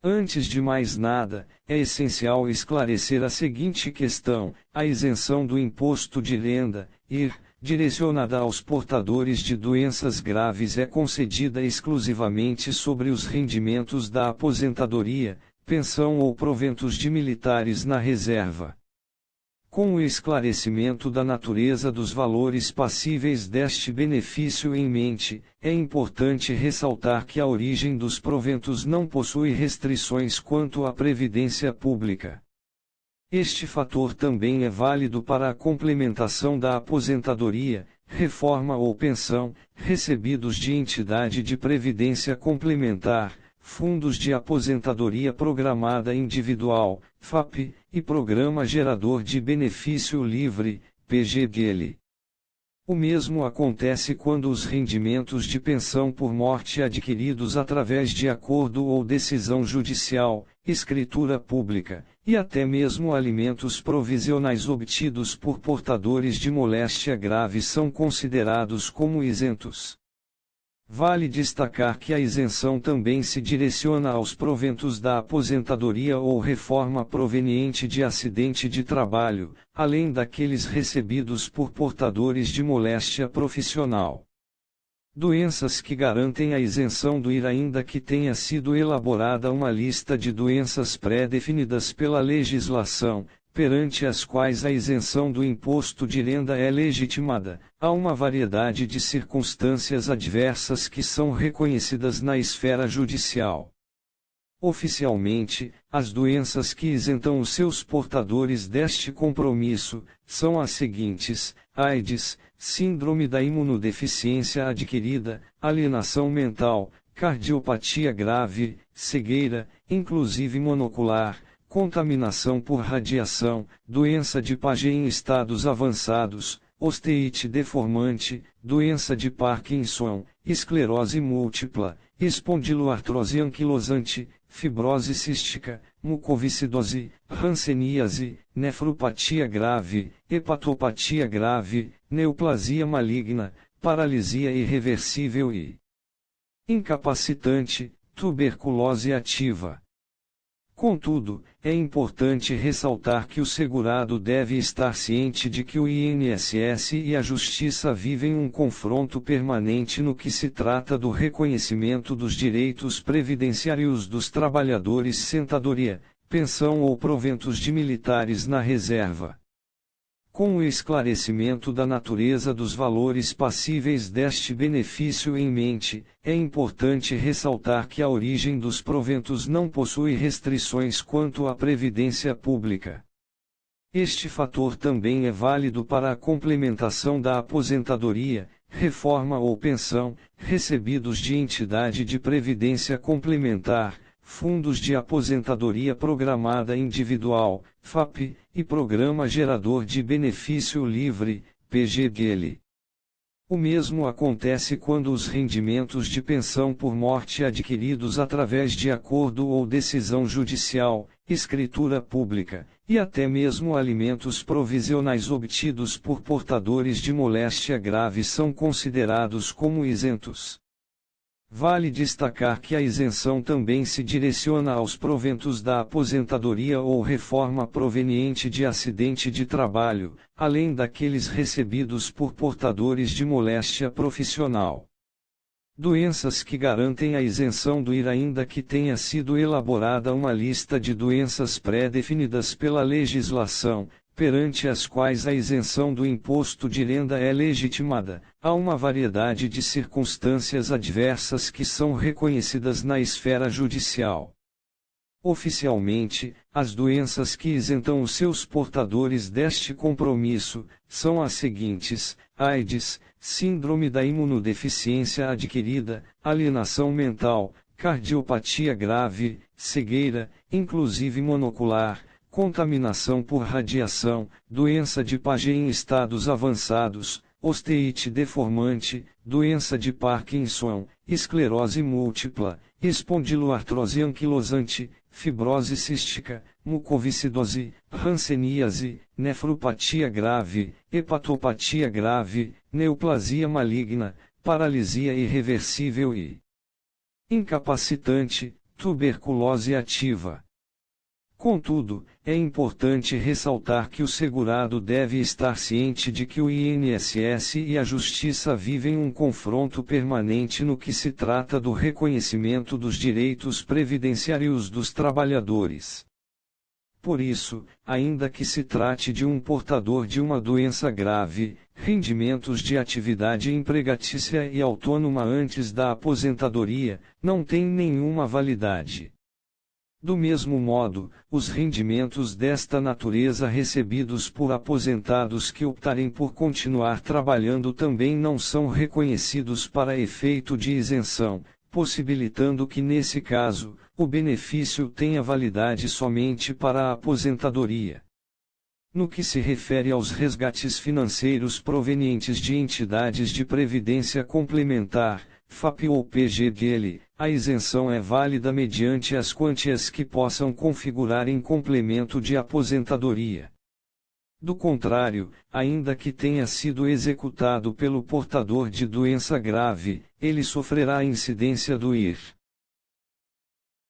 Antes de mais nada, é essencial esclarecer a seguinte questão: a isenção do imposto de renda, IR, direcionada aos portadores de doenças graves é concedida exclusivamente sobre os rendimentos da aposentadoria, pensão ou proventos de militares na reserva. Com o esclarecimento da natureza dos valores passíveis deste benefício em mente, é importante ressaltar que a origem dos proventos não possui restrições quanto à previdência pública. Este fator também é válido para a complementação da aposentadoria, reforma ou pensão, recebidos de entidade de previdência complementar, fundos de aposentadoria programada individual, FAP, e Programa Gerador de Benefício Livre, PGBL. O mesmo acontece quando os rendimentos de pensão por morte adquiridos através de acordo ou decisão judicial, escritura pública, e até mesmo alimentos provisionais obtidos por portadores de moléstia grave são considerados como isentos. Vale destacar que a isenção também se direciona aos proventos da aposentadoria ou reforma proveniente de acidente de trabalho, além daqueles recebidos por portadores de moléstia profissional. Doenças que garantem a isenção do IR ainda que tenha sido elaborada uma lista de doenças pré-definidas pela legislação, perante as quais a isenção do imposto de renda é legitimada, há uma variedade de circunstâncias adversas que são reconhecidas na esfera judicial. Oficialmente, as doenças que isentam os seus portadores deste compromisso são as seguintes: AIDS, síndrome da imunodeficiência adquirida, alienação mental, cardiopatia grave, cegueira, inclusive monocular, contaminação por radiação, doença de Paget em estados avançados, osteite deformante, doença de Parkinson, esclerose múltipla, espondiloartrose anquilosante, fibrose cística, mucoviscidose, hanseníase, nefropatia grave, hepatopatia grave, neoplasia maligna, paralisia irreversível e incapacitante, tuberculose ativa. Contudo, é importante ressaltar que o segurado deve estar ciente de que o INSS e a Justiça vivem um confronto permanente no que se trata do reconhecimento dos direitos previdenciários dos trabalhadores sentadoria, pensão ou proventos de militares na reserva. Com o esclarecimento da natureza dos valores passíveis deste benefício em mente, é importante ressaltar que a origem dos proventos não possui restrições quanto à previdência pública. Este fator também é válido para a complementação da aposentadoria, reforma ou pensão, recebidos de entidade de previdência complementar, fundos de aposentadoria programada individual, FAP, e Programa Gerador de Benefício Livre, PGBL. O mesmo acontece quando os rendimentos de pensão por morte adquiridos através de acordo ou decisão judicial, escritura pública, e até mesmo alimentos provisionais obtidos por portadores de moléstia grave são considerados como isentos. Vale destacar que a isenção também se direciona aos proventos da aposentadoria ou reforma proveniente de acidente de trabalho, além daqueles recebidos por portadores de moléstia profissional. Doenças que garantem a isenção do IR ainda que tenha sido elaborada uma lista de doenças pré-definidas pela legislação, perante as quais a isenção do imposto de renda é legitimada, há uma variedade de circunstâncias adversas que são reconhecidas na esfera judicial. Oficialmente, as doenças que isentam os seus portadores deste compromisso são as seguintes: AIDS, síndrome da imunodeficiência adquirida, alienação mental, cardiopatia grave, cegueira, inclusive monocular, contaminação por radiação, doença de Paget em estados avançados, osteite deformante, doença de Parkinson, esclerose múltipla, espondiloartrose anquilosante, fibrose cística, mucoviscidose, hanseníase, nefropatia grave, hepatopatia grave, neoplasia maligna, paralisia irreversível e incapacitante, tuberculose ativa. Contudo, é importante ressaltar que o segurado deve estar ciente de que o INSS e a Justiça vivem um confronto permanente no que se trata do reconhecimento dos direitos previdenciários dos trabalhadores. Por isso, ainda que se trate de um portador de uma doença grave, rendimentos de atividade empregatícia e autônoma antes da aposentadoria não têm nenhuma validade. Do mesmo modo, os rendimentos desta natureza recebidos por aposentados que optarem por continuar trabalhando também não são reconhecidos para efeito de isenção, possibilitando que nesse caso, o benefício tenha validade somente para a aposentadoria. No que se refere aos resgates financeiros provenientes de entidades de previdência complementar, FAP ou PGDL, a isenção é válida mediante as quantias que possam configurar em complemento de aposentadoria. Do contrário, ainda que tenha sido executado pelo portador de doença grave, ele sofrerá a incidência do IR.